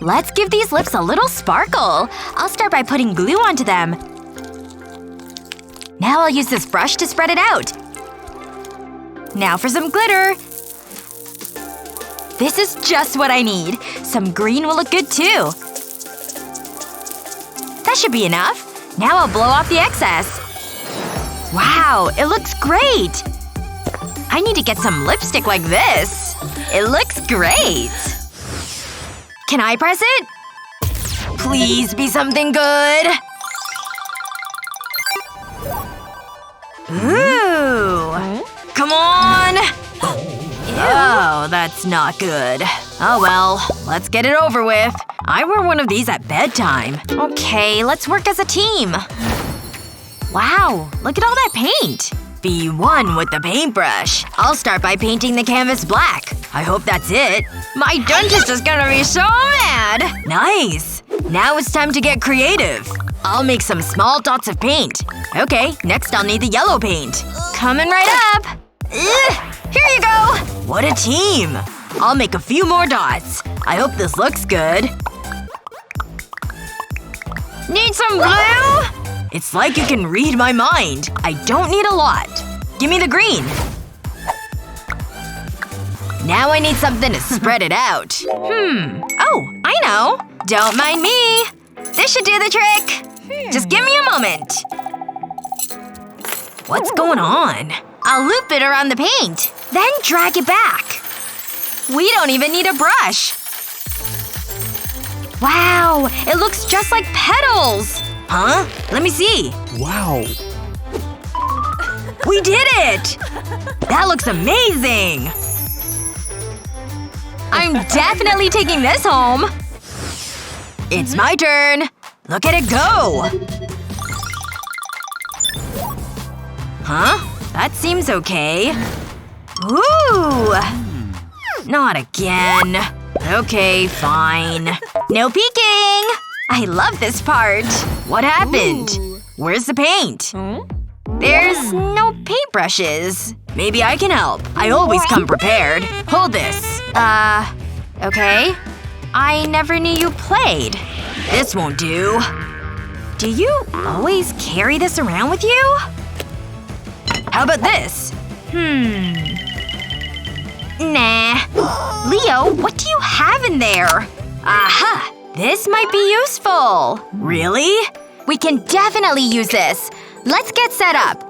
Let's give these lips a little sparkle. I'll start by putting glue onto them. Now I'll use this brush to spread it out. Now for some glitter. This is just what I need. Some green will look good too. That should be enough. Now I'll blow off the excess. Wow, it looks great! I need to get some lipstick like this. It looks great! Can I press it? Please be something good. Ooh. Come on! Oh, that's not good. Oh well. Let's get it over with. I wear one of these at bedtime. Okay, let's work as a team. Wow, look at all that paint. Be one with the paintbrush. I'll start by painting the canvas black. I hope that's it. My dentist is gonna be so mad! Nice! Now it's time to get creative. I'll make some small dots of paint. Okay, next I'll need the yellow paint. Coming right up! Ugh, here you go! What a team! I'll make a few more dots. I hope this looks good. Need some glue? It's like you can read my mind. I don't need a lot. Give me the green. Now I need something to spread it out. Oh, I know. Don't mind me. This should do the trick. Just give me a moment. What's going on? I'll loop it around the paint. Then drag it back. We don't even need a brush. Wow, it looks just like petals! Huh? Let me see. Wow. We did it! That looks amazing! I'm definitely taking this home. It's my turn. Look at it go! Huh? That seems okay. Ooh! Not again. Okay, fine. No peeking! I love this part. What happened? Where's the paint? There's no paintbrushes. Maybe I can help. I always come prepared. Hold this. Okay. I never knew you played. This won't do. Do you always carry this around with you? How about this? Nah. Leo, what do you have in there? Aha! This might be useful. Really? We can definitely use this. Let's get set up.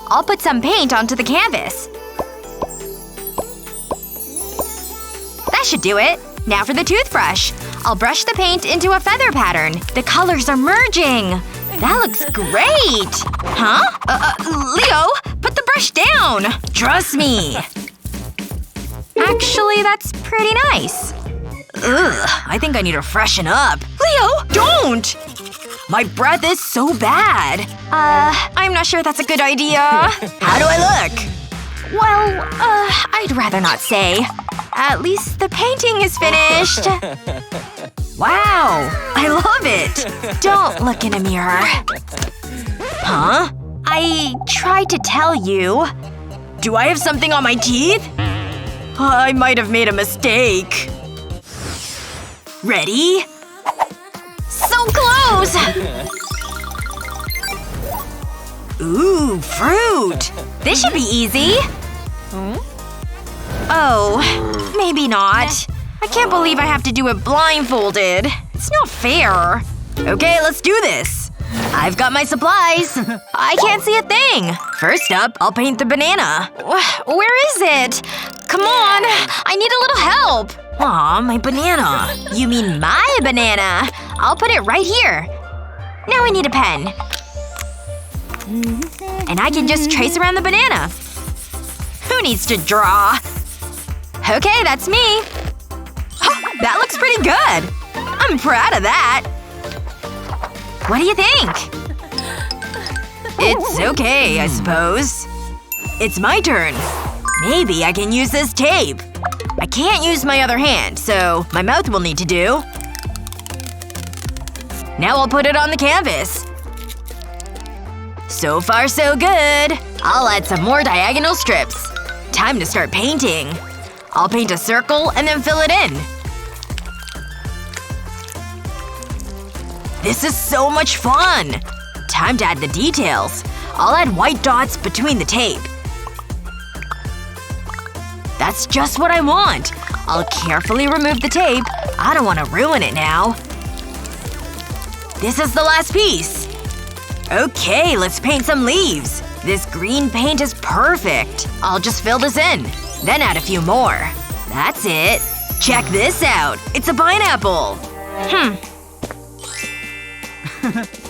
I'll put some paint onto the canvas. That should do it. Now for the toothbrush. I'll brush the paint into a feather pattern. The colors are merging. That looks great! Huh? Leo! Put the brush down! Trust me! Actually, that's pretty nice. Ugh, I think I need to freshen up. Leo! Don't! My breath is so bad. I'm not sure that's a good idea. How do I look? Well, I'd rather not say. At least the painting is finished. Wow! I love it! Don't look in a mirror. Huh? I tried to tell you. Do I have something on my teeth? I might have made a mistake. Ready? So close! Ooh, fruit! This should be easy. Oh, maybe not. I can't believe I have to do it blindfolded. It's not fair. Okay, let's do this. I've got my supplies. I can't see a thing. First up, I'll paint the banana. Where is it? Come on. I need a little help. Aw, my banana. You mean my banana. I'll put it right here. Now I need a pen. And I can just trace around the banana. Who needs to draw? Okay, that's me. Oh, that looks pretty good. I'm proud of that. What do you think? It's okay, I suppose. It's my turn. Maybe I can use this tape. I can't use my other hand, so my mouth will need to do. Now I'll put it on the canvas. So far so good. I'll add some more diagonal strips. Time to start painting. I'll paint a circle and then fill it in. This is so much fun! Time to add the details. I'll add white dots between the tape. That's just what I want. I'll carefully remove the tape. I don't want to ruin it now. This is the last piece. Okay, let's paint some leaves. This green paint is perfect. I'll just fill this in. Then add a few more. That's it. Check this out. It's a pineapple.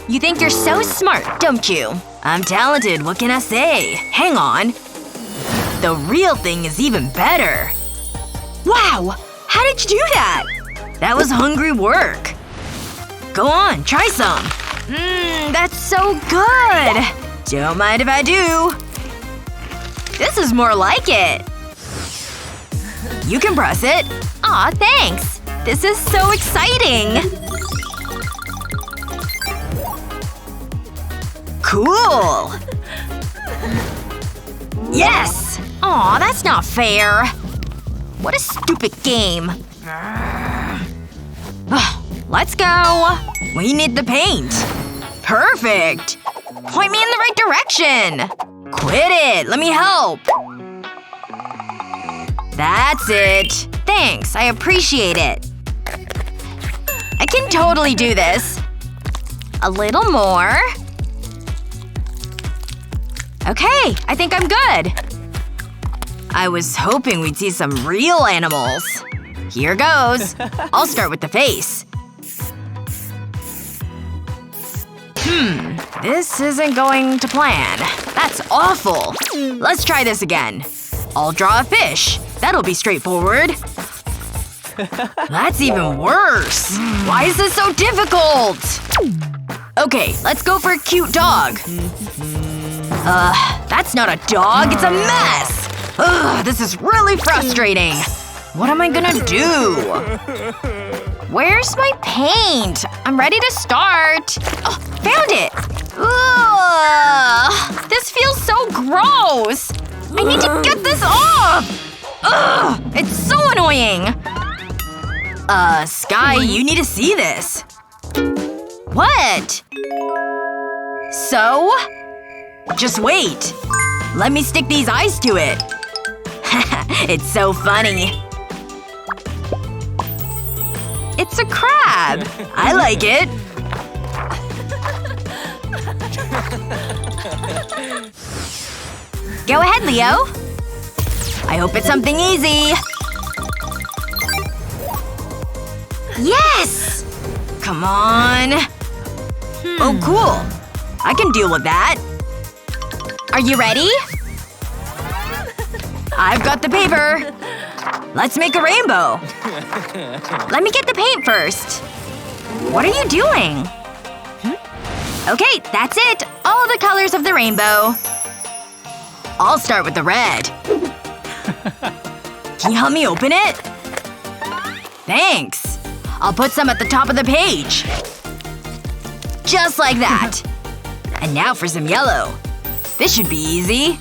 You think you're so smart, don't you? I'm talented, what can I say? Hang on. The real thing is even better. Wow! How did you do that? That was hungry work. Go on, try some. That's so good! Don't mind if I do. This is more like it. You can press it. Aw, thanks. This is so exciting. Cool! Yes! Aw, that's not fair. What a stupid game. Let's go. We need the paint. Perfect! Point me in the right direction! Quit it! Let me help! That's it. Thanks, I appreciate it. I can totally do this. A little more. Okay, I think I'm good. I was hoping we'd see some real animals. Here goes. I'll start with the face. This isn't going to plan. That's awful. Let's try this again. I'll draw a fish. That'll be straightforward. That's even worse. Why is this so difficult? Okay, let's go for a cute dog. That's not a dog, it's a mess! Ugh, this is really frustrating. What am I gonna do? Where's my paint? I'm ready to start. Oh, found it! Ugh, this feels so gross! I need to get this off! Ugh, it's so annoying! Sky, you need to see this. What? So? Just wait. Let me stick these eyes to it. It's so funny. It's a crab. I like it. Go ahead, Leo. I hope it's something easy. Yes! Come on. Oh, cool. I can deal with that. Are you ready? I've got the paper. Let's make a rainbow. Let me get the paint first. What are you doing? Okay, that's it. All the colors of the rainbow. I'll start with the red. Can you help me open it? Thanks. I'll put some at the top of the page. Just like that. And now for some yellow. This should be easy.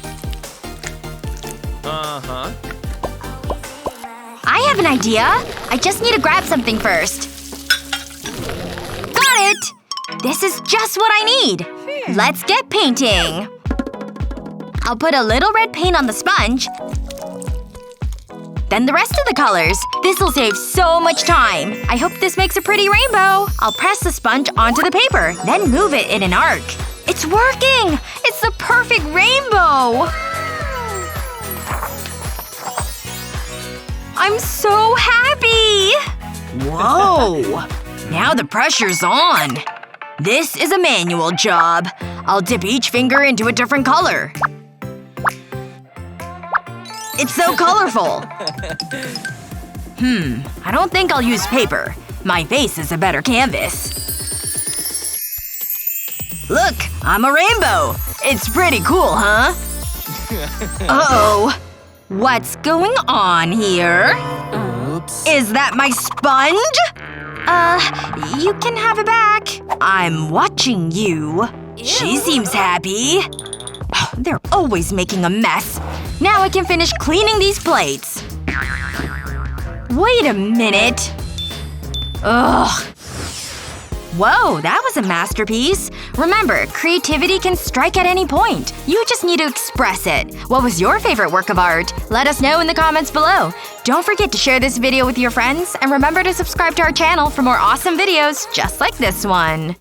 I have an idea. I just need to grab something first. Got it! This is just what I need. Let's get painting. I'll put a little red paint on the sponge. Then the rest of the colors. This'll save so much time. I hope this makes a pretty rainbow. I'll press the sponge onto the paper, then move it in an arc. It's working! It's the perfect rainbow! I'm so happy! Whoa! Now the pressure's on. This is a manual job. I'll dip each finger into a different color. It's so colorful. I don't think I'll use paper. My face is a better canvas. Look! I'm a rainbow! It's pretty cool, huh? Uh-oh. What's going on here? Oops. Is that my sponge? You can have it back. I'm watching you. Ew. She seems happy. They're always making a mess. Now I can finish cleaning these plates. Wait a minute. Ugh. Whoa, that was a masterpiece. Remember, creativity can strike at any point. You just need to express it. What was your favorite work of art? Let us know in the comments below. Don't forget to share this video with your friends, and remember to subscribe to our channel for more awesome videos just like this one.